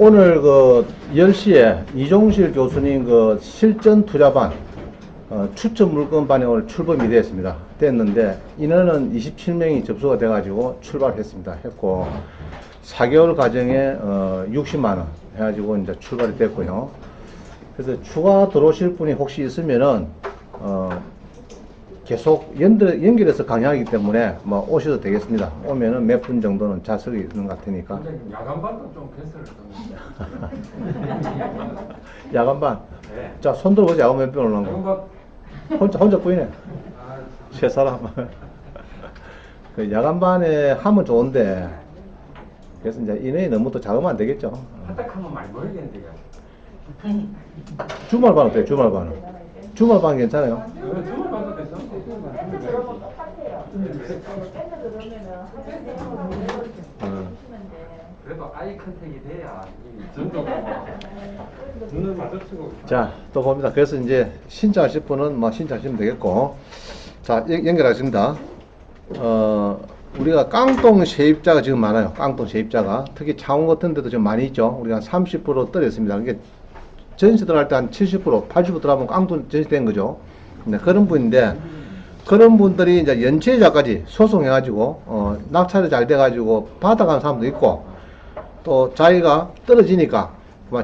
오늘 그 10시에 이종실 교수님 그 실전 투자반 추천 물건반에 오늘 출범이 되었습니다. 됐는데 인원은 27명이 접수가 돼가지고 출발했습니다. 했고 4개월 과정에 60만원 해가지고 이제 출발이 됐고요. 그래서 추가 들어오실 분이 혹시 있으면은 계속 연결해서 강의하기 때문에 뭐 오셔도 되겠습니다. 오면은 몇 분 정도는 좌석이 있는 것 같으니까. 야간반도 좀 캔슬을 했는데. 야간반. 네. 자, 손 들어보자. 야간 몇 분 올라온 거. 혼자 부인해. 세 사람. 그 야간반에 하면 좋은데, 그래서 이제 인원이 너무 또 작으면 안 되겠죠. 하딱하면 많이 모이겠는데요. 주말반 어때요? 주말반은? 주말반 괜찮아요? 주말반도 됐어. 그래도 아이 컨택이 돼야 전도가 눈을 마주치고. 자, 또 봅니다. 그래서 이제 신청하실 분은 뭐 신청하시면 되겠고, 자, 연결하겠습니다. 우리가 깡통 세입자가 지금 많아요. 깡통 세입자가. 특히 창원 같은 데도 좀 많이 있죠. 우리가 30% 떨어졌습니다. 이게 전시 들어갈 때 한 70%, 80% 들어가면 깡통 전시된 거죠. 네, 그런 분인데, 그런 분들이 이제 연체자까지 소송해가지고, 낙찰이 잘 돼가지고 받아가는 사람도 있고, 또 자기가 떨어지니까,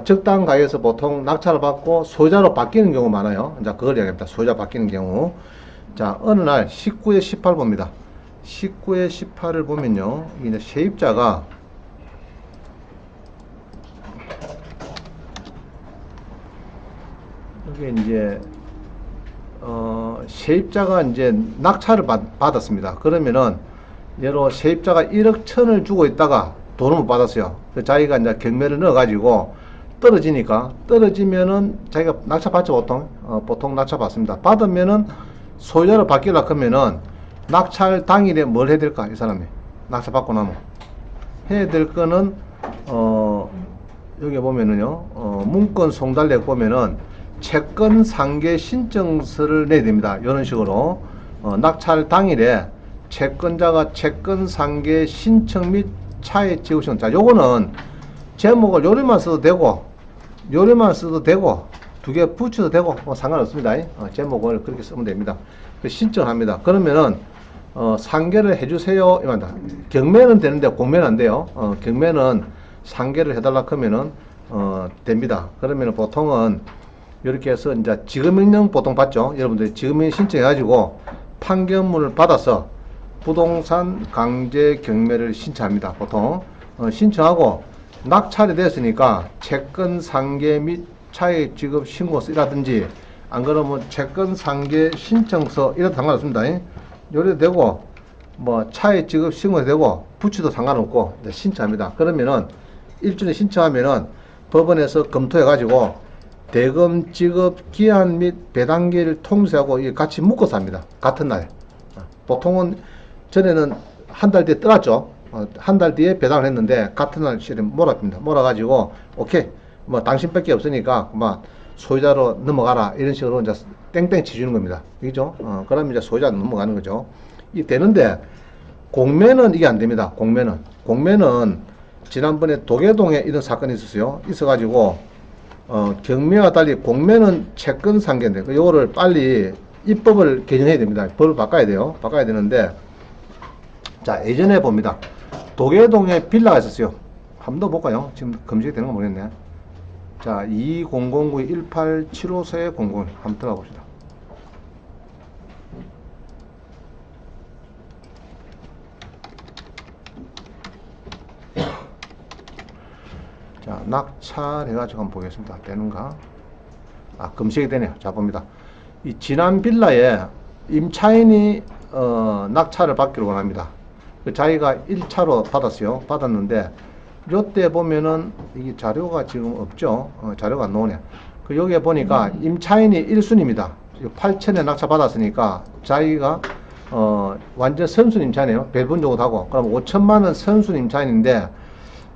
적당 가격에서 보통 낙찰을 받고 소유자로 바뀌는 경우 많아요. 이제 그걸 이야기합니다. 소유자 바뀌는 경우. 자, 어느 날 19에 18 봅니다. 19에 18을 보면요. 이제 세입자가 이게 이제 세입자가 이제 낙찰을 받았습니다. 그러면은 예로 세입자가 1억 1천을 주고 있다가 돈을 못 받았어요. 자기가 이제 경매를 넣어가지고 떨어지니까, 떨어지면은 자기가 낙찰 받죠. 보통 낙찰 받습니다. 받으면은 소유자로 바뀌려고 하면은 낙찰 당일에 뭘 해야 될까? 이 사람이 낙찰 받고 나면 해야 될 거는 여기 보면은요, 문건 송달록 보면은 채권 상계 신청서를 내야 됩니다. 이런 식으로 낙찰 당일에 채권자가 채권 상계 신청 및 차액 지급 신청. 자, 요거는 제목을 요리만 써도 되고, 요리만 써도 되고, 두 개 붙여도 되고, 상관없습니다. 제목을 그렇게 쓰면 됩니다. 신청합니다. 그러면은 상계를 해주세요. 이만다. 경매는 되는데 공매는 안 돼요. 경매는 상계를 해달라 하면은 됩니다. 그러면은 보통은 이렇게 해서 이제 지급명령 보통 받죠. 여러분들이 지급명령 신청해가지고 판결문을 받아서 부동산 강제 경매를 신청합니다. 보통 신청하고 낙찰이 됐으니까 채권 상계 및 차액 지급 신고서라든지 안 그러면 채권 상계 신청서 이래도 상관없습니다. 요래도 되고 뭐 차액 지급 신고도 되고 부치도 상관없고 신청합니다. 그러면은 일주일에 신청하면은 법원에서 검토해 가지고 대금 지급 기한 및 배당기를 통지하고 이게 같이 묶어서 합니다. 같은 날. 보통은 전에는 한 달 뒤에 떠났죠. 한 달 뒤에 배당을 했는데 같은 날 실에 몰아줍니다. 몰아가지고 오케이 뭐 당신밖에 없으니까 막 소유자로 넘어가라 이런 식으로 이제 땡땡 치주는 겁니다. 그죠? 그러면 이제 소유자 넘어가는 거죠. 이 되는데 공매는 이게 안 됩니다. 공매는 지난번에 도계동에 이런 사건이 있었어요. 있어가지고 경매와 달리 공매는 채권 상계인데 요거를 빨리 입법을 개정해야 됩니다. 법을 바꿔야 돼요. 바꿔야 되는데 자, 예전에 봅니다. 도계동에 빌라가 있었어요. 한번 더 볼까요? 지금 검색이 되는 거 모르겠네. 자, 2009-1875-00 한번 들어가 봅시다. 자, 낙찰해가지고 한번 보겠습니다. 되는가? 검색이 되네요. 자, 봅니다. 이 지난 빌라에 임차인이 낙찰을 받기를 원합니다. 자기가 1차로 받았어요. 받았는데 요때 보면은 이게 자료가 지금 없죠. 자료가 안 나오네. 여기에 보니까 임차인이 1순위입니다. 8천에 낙찰 받았으니까 자기가 완전 선순 임차인이에요. 배분 정도 하고. 그럼 5천만원 선순 임차인인데,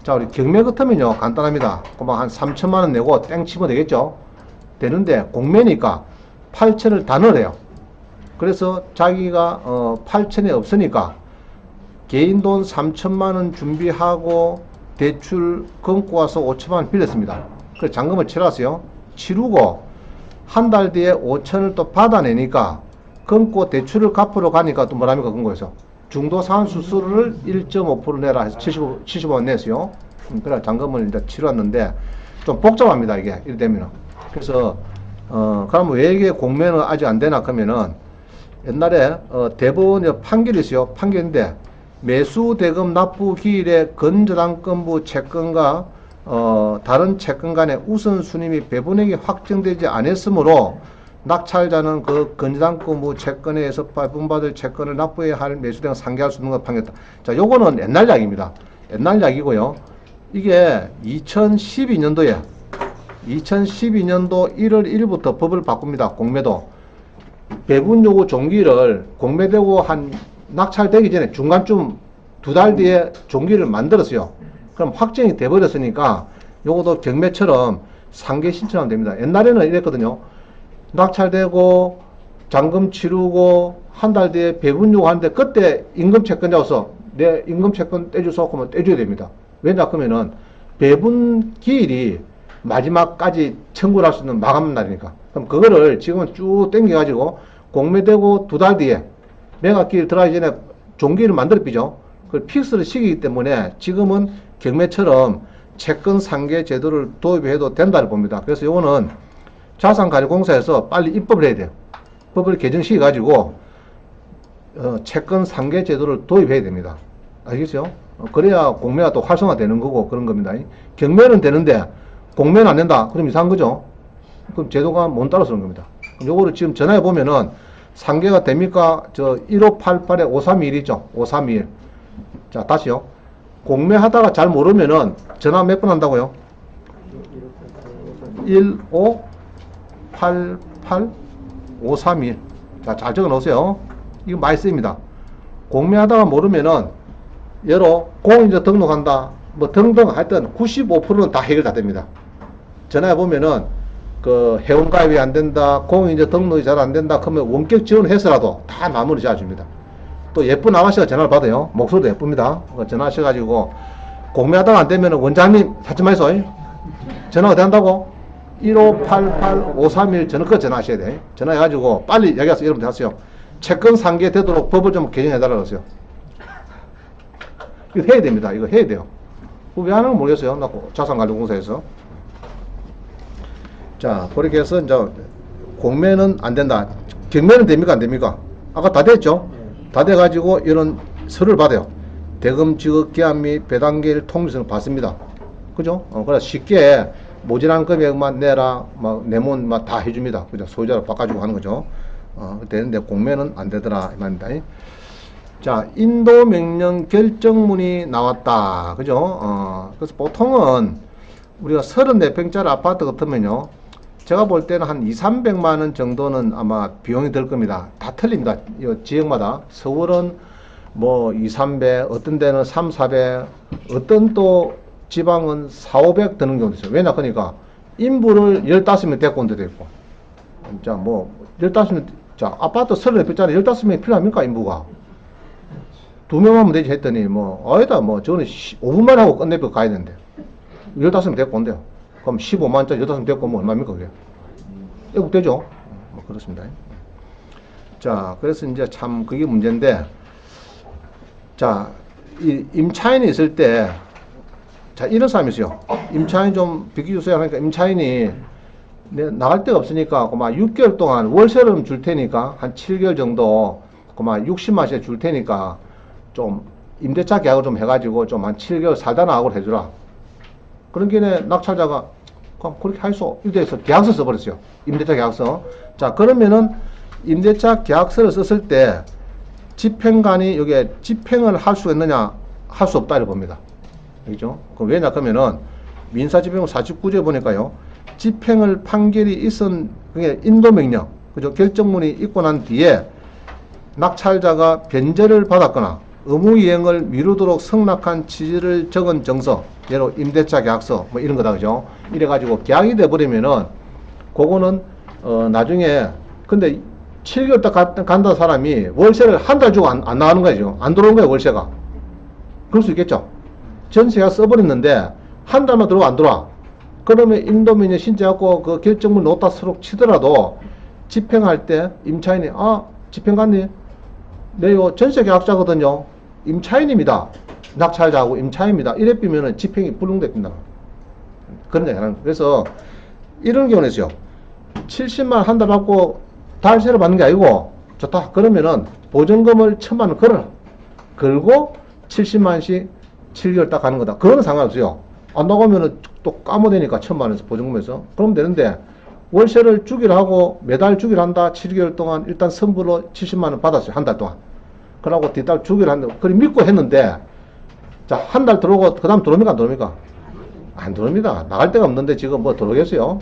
자, 우리 경매 같으면요 간단합니다. 그만 한 3천만원 내고 땡 치면 되겠죠. 되는데 공매니까 8천을 다 넣으래요. 그래서 자기가 8천에 없으니까 개인 돈 3천만원 준비하고 대출 끊고 와서 5천만 원 빌렸습니다. 그래서 잔금을 치렀어요. 치르고 한 달 뒤에 5천을 또 받아내니까 끊고 대출을 갚으러 가니까 또 뭐랍니까? 끊고에서 중도 상환 수수료를 1.5% 내라 해서 75원 냈어요. 그래 잔금을 이제 치렀는데 좀 복잡합니다 이게 이래 되면은. 그래서 그러면 왜 이게 공매는 아직 안 되나 그러면은 옛날에 대법원 판결이 있어요. 판결인데 매수 대금 납부 기일에 건저당권부 채권과 다른 채권 간의 우선순위 및 배분액이 확정되지 않았으므로 낙찰자는 그 건저당권부 채권에 의해서 배분받을 채권을 납부해야 할 매수대금 상계할 수 있는 걸 판결했다. 자, 요거는 옛날 이야기입니다. 옛날 이야기고요. 이게 2012년도에 2012년도 1월 1일부터 법을 바꿉니다. 공매도 배분 요구 종기를 공매되고 한 낙찰되기 전에 중간쯤 2달 뒤에 종기를 만들었어요. 그럼 확정이 돼버렸으니까 요것도 경매처럼 상계 신청하면 됩니다. 옛날에는 이랬거든요. 낙찰되고 잔금 치르고 한 달 뒤에 배분 요구하는데 그때 임금채권자로서 내 임금채권 떼주소 하면 떼줘야 됩니다. 왜냐 그러면은 배분 기일이 마지막까지 청구를 할 수 있는 마감 날이니까. 그럼 그거를 지금은 쭉 당겨가지고 공매되고 2달 뒤에 매각기일 들어가기 전에 종기를 만들어 삐죠. 그걸 픽스를 시키기 때문에 지금은 경매처럼 채권 상계 제도를 도입해도 된다를 봅니다. 그래서 이거는 자산관리공사에서 빨리 입법을 해야 돼요. 법을 개정시켜 가지고 채권 상계 제도를 도입해야 됩니다. 알겠죠? 그래야 공매가 또 활성화되는 거고 그런 겁니다. 경매는 되는데 공매는 안 된다. 그럼 이상한 거죠. 그럼 제도가 못 따라서 그런 겁니다. 요거를 지금 전화해 보면은 상계가 됩니까? 저 1588에 531 있죠. 531. 자, 다시요. 공매하다가 잘 모르면은 전화 몇 번 한다고요? 1588 531. 자, 잘 적어 놓으세요. 이거 많이 쓰입니다. 공매하다가 모르면은 여러 공인자 등록한다. 뭐 등등 하여튼 95%는 다 해결 다 됩니다. 전화해 보면은 그 회원가입이 안 된다, 공인자 등록이 잘 안 된다, 그러면 원격 지원해서라도 다 마무리 지어줍니다. 또 예쁜 아가씨가 전화를 받아요. 목소리도 예쁩니다. 전화하셔가지고 공매하다가 안 되면 원장님 찾지 마이소. 전화가 된다고? 1588-531 저는 그 전화하셔야 돼. 전화해가지고 빨리 얘기해서 여러분들 하세요. 채권 상계 되도록 법을 좀 개정해달라고 하세요. 이거 해야 됩니다. 이거 해야 돼요. 왜 하는 건 모르겠어요. 나 자산관리공사에서. 자, 그렇게 해서 이제 공매는 안 된다. 경매는 됩니까? 안 됩니까? 아까 다 됐죠? 다 돼가지고 이런 서류를 받아요. 대금 지급 기한 및 배당기일 통지서를 받습니다. 그죠? 그래서 쉽게 모자란 금액만 내라, 막 내몬 막 다 해줍니다. 그죠? 소유자로 바꿔주고 하는 거죠. 되는데 공매는 안 되더라 이 말입니다. 자, 인도 명령 결정문이 나왔다. 그죠? 그래서 보통은 우리가 34평짜리 아파트 같으면요. 제가 볼 때는 한 200~300만 원 정도는 아마 비용이 들 겁니다. 다 틀립니다. 이 지역마다. 서울은 뭐 200~300, 어떤 데는 300~400, 어떤 또 지방은 400~500 드는 경우도 있어요. 왜냐 그러니까 인부를 15명 데리고 온 데도 있고. 자, 뭐 15명, 자, 아파트 34평짜리 15명이 필요합니까 인부가? 2명 하면 되지 했더니 아니다 저는 5분만 하고 끝내고 가야 되는데 15명 데리고 온대요. 그럼 15만원짜리 15명 데리고 오면 얼마입니까 그게? 애국되죠? 그렇습니다. 자, 그래서 이제 참 그게 문제인데, 자, 이 임차인이 있을 때, 자, 이런 사람이 있어요. 임차인 좀 비켜주세요 하니까 임차인이 나갈 데가 없으니까 그만 6개월 동안 월세를 줄 테니까 한 7개월 정도 그만 60만원씩 줄 테니까 좀 임대차 계약을 좀 해가지고 좀 한 7개월 살다 나가고 해주라. 그런 게에 낙찰자가 그럼 그렇게 할 수 이렇게 해서 계약서 써버렸어요. 임대차 계약서. 자, 그러면은 임대차 계약서를 썼을 때 집행관이 여기에 집행을 할 수 있느냐? 할 수 없다 이렇게 봅니다. 그죠? 왜냐 그러면은 민사집행법 49조에 보니까요. 집행을 판결이 있은 그게 인도명령, 그죠? 결정문이 있고 난 뒤에 낙찰자가 변제를 받았거나 의무이행을 미루도록 성락한 취지를 적은 정서, 예로 임대차 계약서 뭐 이런 거다, 그죠? 이래가지고 계약이 돼버리면은 그거는 나중에 근데 7개월 딱 간다 사람이 월세를 한 달 주고 안 나가는 거죠. 안 들어오는 거예요 월세가. 그럴 수 있겠죠. 전세가 써버렸는데 한 달만 들어와 안 들어와. 그러면 임도면이 신청하고 그 결정문 놓다 서로 치더라도 집행할 때 임차인이 집행관님 내요 전세 계약자거든요. 임차인입니다. 낙찰자하고 임차인입니다. 이래 삐면은 집행이 불능됩니다. 그런 얘기 하는. 그래서 이런 경우는 있어요. 70만 한 달 받고 달세를 받는 게 아니고 좋다. 그러면은 보증금을 1,000만 원 걸고 70만씩 7개월 딱 가는 거다. 그거는 상관없어요. 안 나가면은 또 까모되니까 1,000만 원에서 보증금에서. 그러면 되는데 월세를 주기로 하고 매달 주기로 한다. 7개월 동안 일단 선불로 70만 원 받았어요. 한 달 동안. 그러고 뒷달 주기로 한다. 그걸 믿고 했는데 자, 한 달 들어오고 그 다음 들어옵니까? 안 들어옵니까? 안 들어옵니다. 나갈 데가 없는데 지금 뭐 들어오겠어요?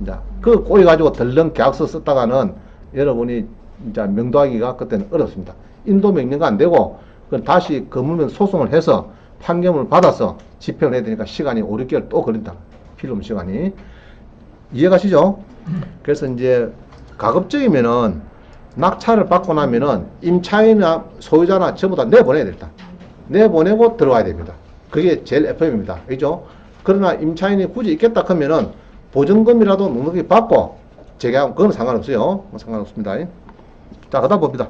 이제 그 꼬여가지고 덜렁 계약서 썼다가는 여러분이 이제 명도하기가 그때는 어렵습니다. 인도 명령가 안 되고 그건 다시 거물면 소송을 해서 판결을 받아서 집행을 해야 되니까 시간이 5, 6개월 또 걸린다. 필요 없는 시간이. 이해가시죠? 그래서 이제 가급적이면은 낙찰을 받고 나면은 임차인이나 소유자나 전부 다 내보내야 된다. 내보내고 들어와야 됩니다. 그게 제일 FM입니다. 그죠? 그러나 임차인이 굳이 있겠다 하면은 보증금이라도 넉넉히 받고 재계약, 그건 상관없어요. 상관없습니다. 자, 그다음 봅니다.